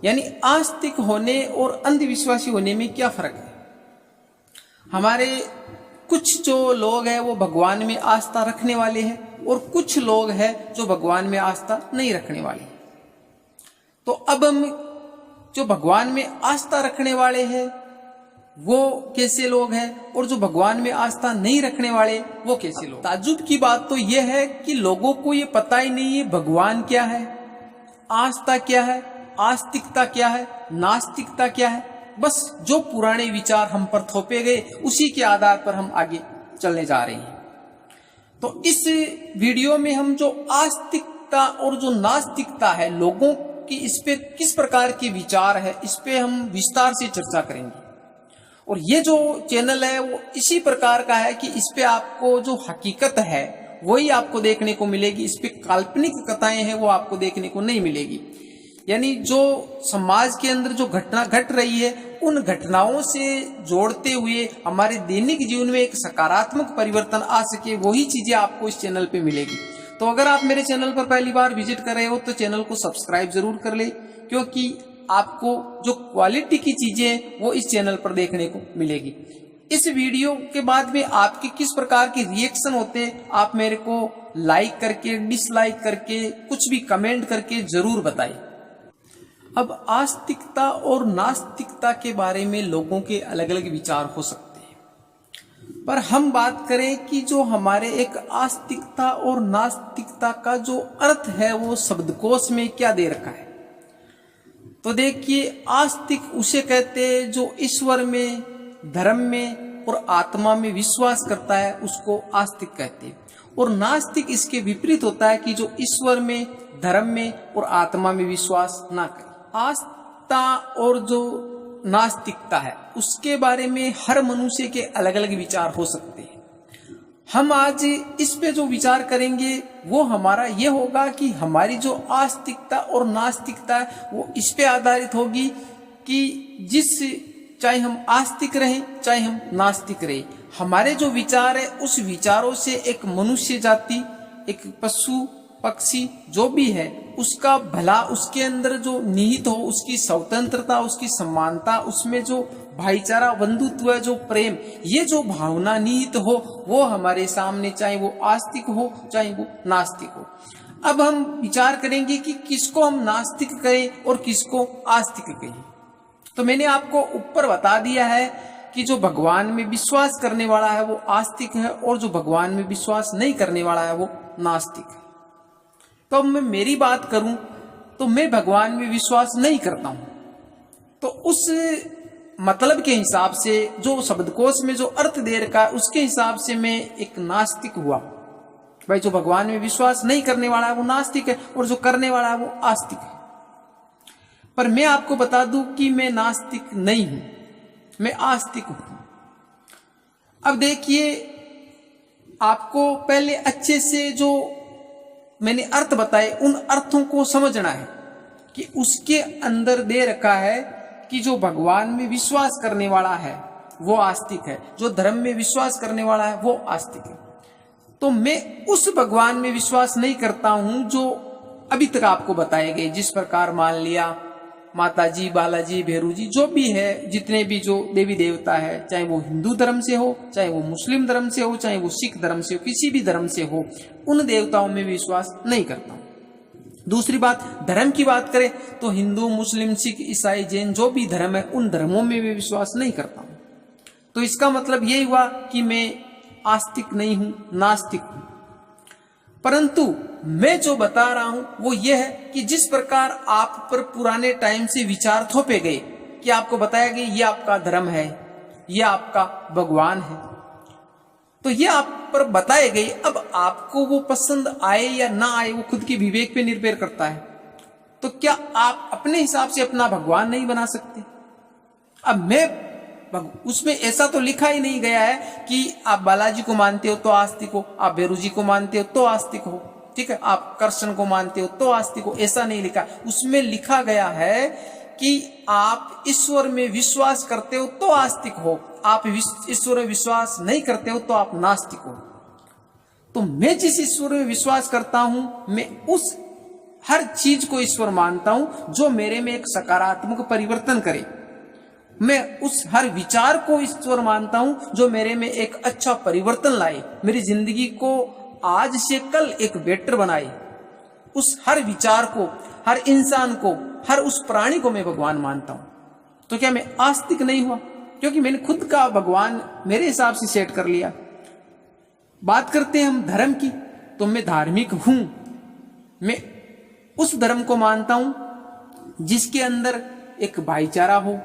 यानी आस्तिक होने और अंधविश्वासी होने में क्या फर्क है? हमारे कुछ जो लोग हैं वो भगवान में आस्था रखने वाले हैं और कुछ लोग हैं जो भगवान में आस्था नहीं रखने वाले। तो अब हम जो भगवान में आस्था रखने वाले हैं वो कैसे लोग हैं और जो भगवान में आस्था नहीं रखने वाले वो कैसे लोग। ताज्जुब की बात तो यह है कि लोगों को ये पता ही नहीं है भगवान क्या है, आस्था क्या है, आस्तिकता क्या है, नास्तिकता क्या है। बस जो पुराने विचार हम पर थोपे गए उसी के आधार पर हम आगे चलने जा रहे हैं। तो इस वीडियो में हम जो आस्तिकता और जो नास्तिकता है लोगों की, इस पे किस प्रकार के विचार है, इस पे हम विस्तार से चर्चा करेंगे। और ये जो चैनल है वो इसी प्रकार का है कि इस पे आपको जो हकीकत है वही आपको देखने को मिलेगी, इस पे काल्पनिक कथाएं हैं वो आपको देखने को नहीं मिलेगी। यानी जो समाज के अंदर जो घटना घट रही है उन घटनाओं से जोड़ते हुए हमारे दैनिक जीवन में एक सकारात्मक परिवर्तन आ सके, वही चीजें आपको इस चैनल पे मिलेगी। तो अगर आप मेरे चैनल पर पहली बार विजिट कर रहे हो तो चैनल को सब्सक्राइब जरूर कर ले, क्योंकि आपको जो क्वालिटी की चीजें वो इस चैनल पर देखने को मिलेगी। इस वीडियो के बाद में आपके किस प्रकार के रिएक्शन होते हैं आप मेरे को लाइक करके, डिसलाइक करके, कुछ भी कमेंट करके जरूर बताइए। अब आस्तिकता और नास्तिकता के बारे में लोगों के अलग अलग विचार हो सकते हैं, पर हम बात करें कि जो हमारे एक आस्तिकता और नास्तिकता का जो अर्थ है वो शब्दकोश में क्या दे रखा है। तो देखिए, आस्तिक उसे कहते हैं जो ईश्वर में, धर्म में और आत्मा में विश्वास करता है, उसको आस्तिक कहते हैं। और नास्तिक इसके विपरीत होता है कि जो ईश्वर में, धर्म में और आत्मा में विश्वास ना करे। आस्था और जो नास्तिकता है उसके बारे में हर मनुष्य के अलग अलग विचार हो सकते हैं। हम आज इस पे जो विचार करेंगे वो हमारा ये होगा कि हमारी जो आस्तिकता और नास्तिकता है वो इस पे आधारित होगी कि चाहे हम आस्तिक रहें चाहे हम नास्तिक रहें, हमारे जो विचार है उस विचारों से एक मनुष्य जाति, एक पशु पक्षी जो भी है उसका भला, उसके अंदर जो निहित हो, उसकी स्वतंत्रता, उसकी समानता, उसमें जो भाईचारा, बंधुत्व है, जो प्रेम, ये जो भावना निहित हो वो हमारे सामने, चाहे वो आस्तिक हो चाहे वो नास्तिक हो। अब हम विचार करेंगे कि किसको हम नास्तिक कहें और किसको आस्तिक कहें। तो मैंने आपको ऊपर बता दिया है कि जो भगवान में विश्वास करने वाला है वो आस्तिक है और जो भगवान में विश्वास नहीं करने वाला है वो नास्तिक है। तो अब मैं मेरी बात करूं तो मैं भगवान में विश्वास नहीं करता हूं, तो उस मतलब के हिसाब से जो शब्दकोश में जो अर्थ दे रखा है उसके हिसाब से मैं एक नास्तिक हुआ। भाई जो भगवान में विश्वास नहीं करने वाला है वो नास्तिक है और जो करने वाला है वो आस्तिक है। पर मैं आपको बता दूं कि मैं नास्तिक नहीं हूं, मैं आस्तिक हूं। अब देखिए, आपको पहले अच्छे से जो मैंने अर्थ बताए उन अर्थों को समझना है कि उसके अंदर दे रखा है कि जो भगवान में विश्वास करने वाला है वो आस्तिक है, जो धर्म में विश्वास करने वाला है वो आस्तिक है। तो मैं उस भगवान में विश्वास नहीं करता हूं जो अभी तक आपको बताए गए, जिस प्रकार मान लिया माता जी, बालाजी, भैरू जी, जो भी है, जितने भी जो देवी देवता है, चाहे वो हिंदू धर्म से हो, चाहे वो मुस्लिम धर्म से हो, चाहे वो सिख धर्म से हो, किसी भी धर्म से हो, उन देवताओं में विश्वास नहीं करता हूं। दूसरी बात, धर्म की बात करें तो हिंदू, मुस्लिम, सिख, ईसाई, जैन जो भी धर्म है उन धर्मों में भी विश्वास नहीं करता हूं। तो इसका मतलब यही हुआ कि मैं आस्तिक नहीं हूं, नास्तिक हूं। परंतु मैं जो बता रहा हूं वो ये है कि जिस प्रकार आप पर पुराने टाइम से विचार थोपे गए कि आपको बताया गया ये आपका धर्म है, ये आपका भगवान है, तो ये आप पर बताए गए। अब आपको वो पसंद आए या ना आए वो खुद के विवेक पे निर्भर करता है। तो क्या आप अपने हिसाब से अपना भगवान नहीं बना सकते? अब मैं उसमें ऐसा तो लिखा ही नहीं गया है कि आप बालाजी को मानते हो तो आस्तिक हो, आप भैरू जी को मानते हो तो आस्तिक हो, ठीक है, आप कृष्ण को मानते हो तो आस्तिक हो, ऐसा नहीं लिखा। उसमें लिखा गया है कि आप ईश्वर में विश्वास करते हो तो आस्तिक हो, आप ईश्वर में विश्वास नहीं करते हो तो आप नास्तिक हो। तो मैं जिस ईश्वर में विश्वास करता हूं मैं उस हर चीज को ईश्वर मानता हूं जो मेरे में एक सकारात्मक परिवर्तन करे। मैं उस हर विचार को ईश्वर मानता हूं जो मेरे में एक अच्छा परिवर्तन लाए, मेरी जिंदगी को आज से कल एक बेटर बनाए। उस हर विचार को, हर इंसान को, हर उस प्राणी को मैं भगवान मानता हूं। तो क्या मैं आस्तिक नहीं हुआ? क्योंकि मैंने खुद का भगवान मेरे हिसाब से सेट कर लिया। बात करते हैं हम धर्म की, तो मैं धार्मिक हूं। मैं उस धर्म को मानता हूं जिसके अंदर एक भाईचारा हो,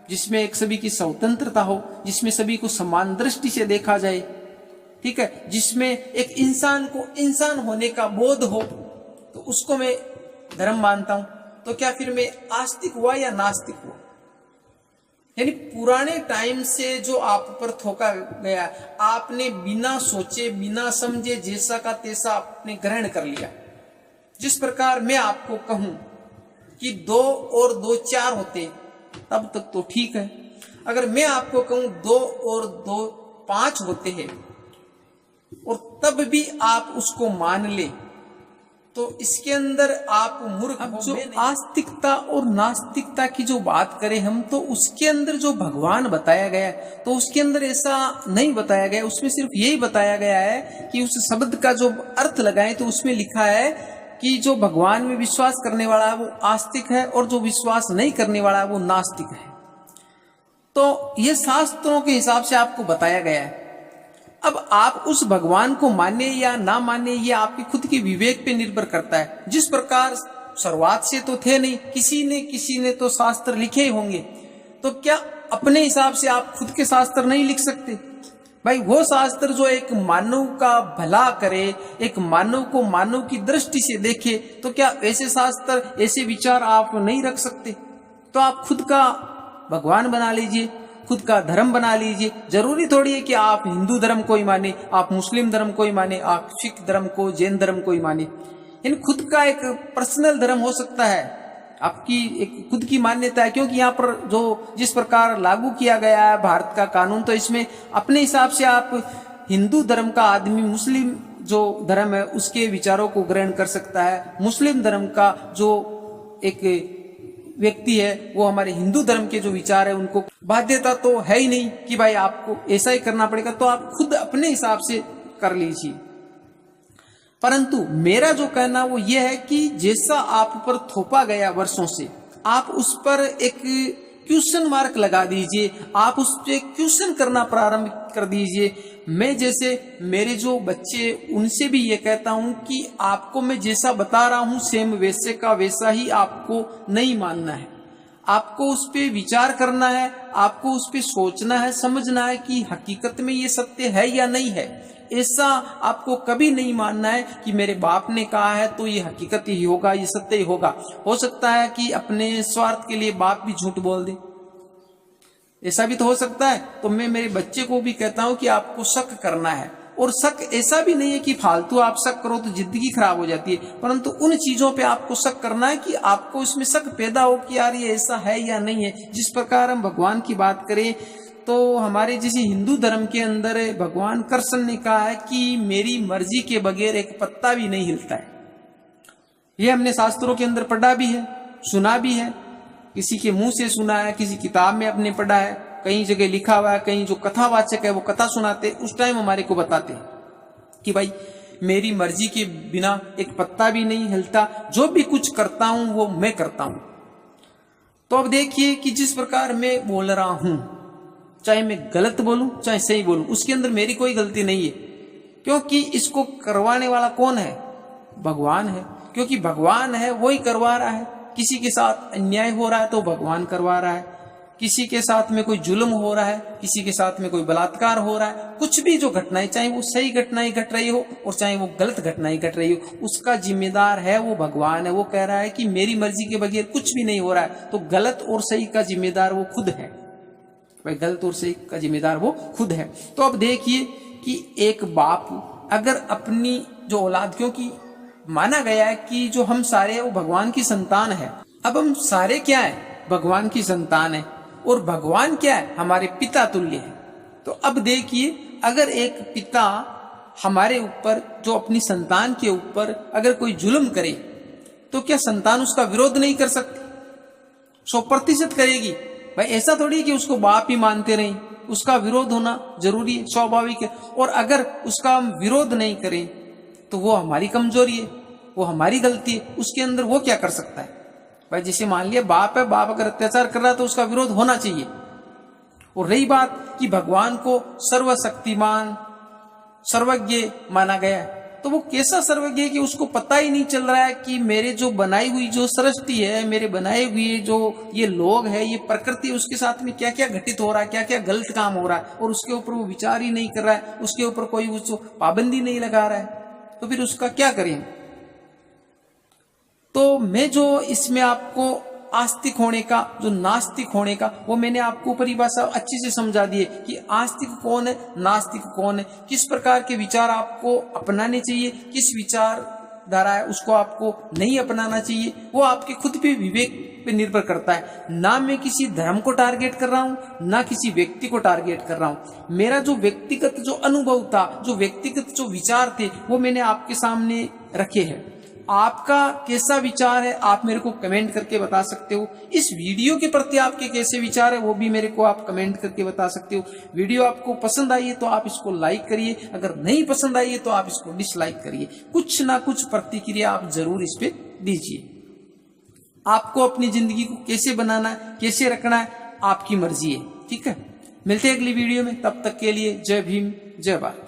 जिसमें एक सभी की स्वतंत्रता हो, जिसमें सभी को समान दृष्टि से देखा जाए, ठीक है, जिसमें एक इंसान को इंसान होने का बोध हो, तो उसको मैं धर्म मानता हूं। तो क्या फिर मैं आस्तिक हुआ या नास्तिक हुआ? यानी पुराने टाइम से जो आप पर थोका गया, आपने बिना सोचे बिना समझे जैसा का तैसा आपने ग्रहण कर लिया। जिस प्रकार मैं आपको कहूं कि 2 और 2 4 होते, तब तक तो ठीक है। अगर मैं आपको कहूं 2 और 2 5 होते हैं और तब भी आप उसको मान ले, तो इसके अंदर आप मूर्ख हो। जो आस्तिकता और नास्तिकता की जो बात करें हम, तो उसके अंदर जो भगवान बताया गया है, तो उसके अंदर ऐसा नहीं बताया गया। उसमें सिर्फ यही बताया गया है कि उस शब्द का जो अर्थ लगाएं, तो उसमें लिखा है कि जो भगवान में विश्वास करने वाला है वो आस्तिक है और जो विश्वास नहीं करने वाला है वो नास्तिक है। तो ये शास्त्रों के हिसाब से आपको बताया गया है। अब आप उस भगवान को माने या ना माने, ये आपके खुद के विवेक पे निर्भर करता है। जिस प्रकार शुरुआत से तो थे नहीं, किसी ने तो शास्त्र लिखे ही होंगे, तो क्या अपने हिसाब से आप खुद के शास्त्र नहीं लिख सकते? भाई वो शास्त्र जो एक मानव का भला करे, एक मानव को मानव की दृष्टि से देखे, तो क्या ऐसे शास्त्र, ऐसे विचार आप नहीं रख सकते? तो आप खुद का भगवान बना लीजिए, खुद का धर्म बना लीजिए। जरूरी थोड़ी है कि आप हिंदू धर्म को ही माने, आप मुस्लिम धर्म को ही माने, आप सिख धर्म को, जैन धर्म को ही माने। इन खुद का एक पर्सनल धर्म हो सकता है, आपकी एक खुद की मान्यता है। क्योंकि यहाँ पर जो जिस प्रकार लागू किया गया है भारत का कानून, तो इसमें अपने हिसाब से आप हिंदू धर्म का आदमी मुस्लिम जो धर्म है उसके विचारों को ग्रहण कर सकता है, मुस्लिम धर्म का जो एक व्यक्ति है वो हमारे हिंदू धर्म के जो विचार है उनको बाध्यता तो है ही नहीं कि भाई आपको ऐसा ही करना पड़ेगा। तो आप खुद अपने हिसाब से कर लीजिए। परंतु मेरा जो कहना वो ये है कि जैसा आप पर थोपा गया वर्षों से, आप उस पर एक क्वेश्चन मार्क लगा दीजिए, आप उस पर क्वेश्चन करना प्रारंभ कर दीजिए। मैं जैसे मेरे जो बच्चे, उनसे भी ये कहता हूं कि आपको मैं जैसा बता रहा हूं सेम वैसे का वैसा ही आपको नहीं मानना है। आपको उस पे विचार करना है, आपको उस पे सोचना है, समझना है कि हकीकत में ये सत्य है या नहीं है। ऐसा आपको कभी नहीं मानना है कि मेरे बाप ने कहा है तो ये हकीकत ही होगा, ये सत्य ही होगा। हो सकता है कि अपने स्वार्थ के लिए बाप भी झूठ बोल दे, ऐसा भी तो हो सकता है। तो मैं मेरे बच्चे को भी कहता हूं कि आपको शक करना है, और शक ऐसा भी नहीं है कि फालतू आप शक करो तो जिंदगी खराब हो जाती है, परंतु उन चीजों पे आपको शक करना है कि आपको इसमें शक पैदा हो कि यार ये ऐसा है या नहीं है। जिस प्रकार हम भगवान की बात करें, तो हमारे जैसे हिंदू धर्म के अंदर भगवान कृष्ण ने कहा है कि मेरी मर्जी के बगैर एक पत्ता भी नहीं हिलता है। ये हमने शास्त्रों के अंदर पढ़ा भी है, सुना भी है, किसी के मुंह से सुना है, किसी किताब में अपने पढ़ा है, कई जगह लिखा हुआ है, कहीं जो कथावाचक है वो कथा सुनाते, उस टाइम हमारे को बताते हैं कि भाई मेरी मर्जी के बिना एक पत्ता भी नहीं हिलता, जो भी कुछ करता हूं वो मैं करता हूं। तो अब देखिए कि जिस प्रकार मैं बोल रहा हूं, चाहे मैं गलत बोलूं चाहे सही बोलूं, उसके अंदर मेरी कोई गलती नहीं है, क्योंकि इसको करवाने वाला कौन है? भगवान है। क्योंकि भगवान है वही करवा रहा है। किसी के साथ अन्याय हो रहा है तो भगवान करवा रहा है, किसी के साथ में कोई जुल्म हो रहा है, किसी के साथ में कोई बलात्कार हो रहा है, कुछ भी जो घटनाएं, चाहे वो सही घटनाएं घट रही हो और चाहे वो गलत घटनाएं घट रही हो, उसका जिम्मेदार है वो भगवान है। वो कह रहा है कि मेरी मर्जी के बगैर कुछ भी नहीं हो रहा है, तो गलत और सही का जिम्मेदार वो खुद है। भाई गलत और सही का जिम्मेदार वो खुद है। तो अब देखिए कि एक बाप अगर अपनी जो औलाद, क्योंकि माना गया है कि जो हम सारे वो भगवान की संतान है। अब हम सारे क्या है? भगवान की संतान है, और भगवान क्या है? हमारे पिता तुल्य है। तो अब देखिए, अगर एक पिता हमारे ऊपर, जो अपनी संतान के ऊपर अगर कोई जुल्म करे, तो क्या संतान उसका विरोध नहीं कर सकती? 100% करेगी। भाई ऐसा थोड़ी है कि उसको बाप ही मानते रहें, उसका विरोध होना जरूरी है, स्वाभाविक है। और अगर उसका हम विरोध नहीं करें तो वो हमारी कमजोरी है, वो हमारी गलती है, उसके अंदर वो क्या कर सकता है? भाई जैसे मान लिया बाप है, बाप अगर अत्याचार कर रहा है तो उसका विरोध होना चाहिए। और रही बात कि भगवान को सर्वशक्तिमान सर्वज्ञ माना गया है, तो वो कैसा सर्वज्ञ है कि उसको पता ही नहीं चल रहा है कि मेरे जो बनाई हुई जो सृष्टि है, मेरे बनाए हुए जो ये लोग है, ये प्रकृति, उसके साथ में क्या क्या घटित हो रहा है, क्या क्या गलत काम हो रहा है, और उसके ऊपर वो विचार ही नहीं कर रहा है, उसके ऊपर कोई उसको पाबंदी नहीं लगा रहा है, तो फिर उसका क्या करें? तो मैं जो इसमें आपको आस्तिक होने का, जो नास्तिक होने का, वो मैंने आपको परिभाषा अच्छी से समझा दी है कि आस्तिक कौन है, नास्तिक कौन है, किस प्रकार के विचार आपको अपनाने चाहिए, किस विचार धारा है उसको आपको नहीं अपनाना चाहिए, वो आपके खुद पे विवेक पे निर्भर करता है। ना मैं किसी धर्म को टारगेट कर रहा हूं, ना किसी व्यक्ति को टारगेट कर रहा हूं। मेरा जो व्यक्तिगत जो अनुभव था, जो व्यक्तिगत जो विचार थे, वो मैंने आपके सामने रखे हैं। आपका कैसा विचार है आप मेरे को कमेंट करके बता सकते हो। इस वीडियो के प्रति आपके कैसे विचार है वो भी मेरे को आप कमेंट करके बता सकते हो। वीडियो आपको पसंद आई है तो आप इसको लाइक करिए, अगर नहीं पसंद आई है तो आप इसको डिसलाइक करिए। कुछ ना कुछ प्रतिक्रिया आप जरूर इस पे दीजिए। आपको अपनी जिंदगी को कैसे बनाना है, कैसे रखना है, आपकी मर्जी है। ठीक है, मिलते हैं अगली वीडियो में, तब तक के लिए जय भीम, जय भारत।